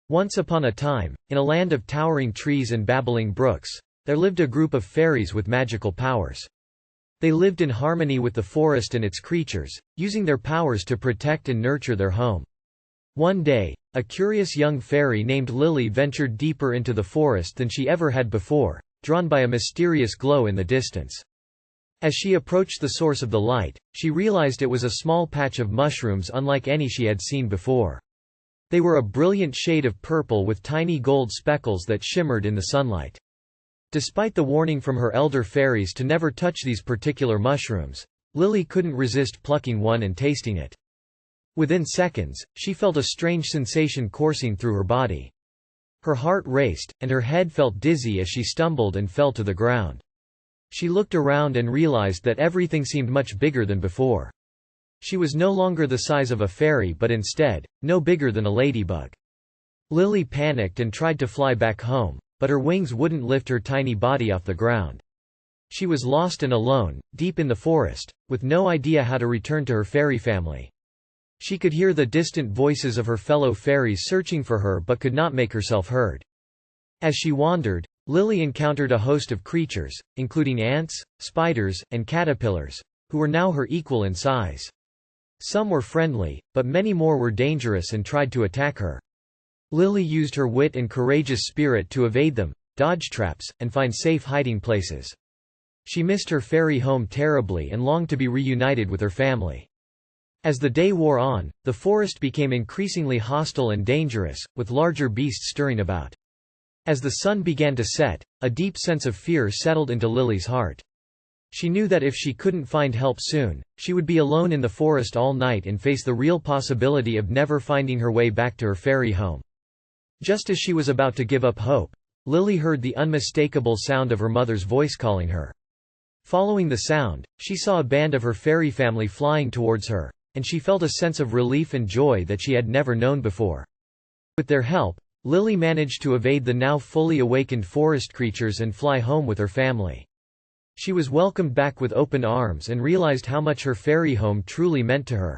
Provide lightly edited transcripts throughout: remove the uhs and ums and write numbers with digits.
Once upon a time, in a land of towering trees and babbling brooks, there lived a group of fairies with magical powers. They lived in harmony with the forest and its creatures, using their powers to protect and nurture their home. One day, a curious young fairy named Lily ventured deeper into the forest than she ever had before, drawn by a mysterious glow in the distance. As she approached the source of the light, she realized it was a small patch of mushrooms unlike any she had seen before. They were a brilliant shade of purple with tiny gold speckles that shimmered in the sunlight. Despite the warning from her elder fairies to never touch these particular mushrooms, Lily couldn't resist plucking one and tasting it. Within seconds, she felt a strange sensation coursing through her body. Her heart raced, and her head felt dizzy as she stumbled and fell to the ground. She looked around and realized that everything seemed much bigger than before. She was no longer the size of a fairy but instead, no bigger than a ladybug. Lily panicked and tried to fly back home, but her wings wouldn't lift her tiny body off the ground. She was lost and alone, deep in the forest, with no idea how to return to her fairy family. She could hear the distant voices of her fellow fairies searching for her but could not make herself heard. As she wandered, Lily encountered a host of creatures, including ants, spiders, and caterpillars, who were now her equal in size. Some were friendly, but many more were dangerous and tried to attack her. Lily used her wit and courageous spirit to evade them, dodge traps, and find safe hiding places. She missed her fairy home terribly and longed to be reunited with her family. As the day wore on, the forest became increasingly hostile and dangerous, with larger beasts stirring about. As the sun began to set, a deep sense of fear settled into Lily's heart. She knew that if she couldn't find help soon, she would be alone in the forest all night and face the real possibility of never finding her way back to her fairy home. Just as she was about to give up hope, Lily heard the unmistakable sound of her mother's voice calling her. Following the sound, she saw a band of her fairy family flying towards her, and she felt a sense of relief and joy that she had never known before. With their help, Lily managed to evade the now fully awakened forest creatures and fly home with her family. She was welcomed back with open arms and realized how much her fairy home truly meant to her.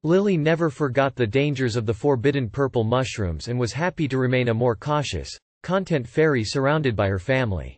Lily never forgot the dangers of the forbidden purple mushrooms and was happy to remain a more cautious, content fairy surrounded by her family.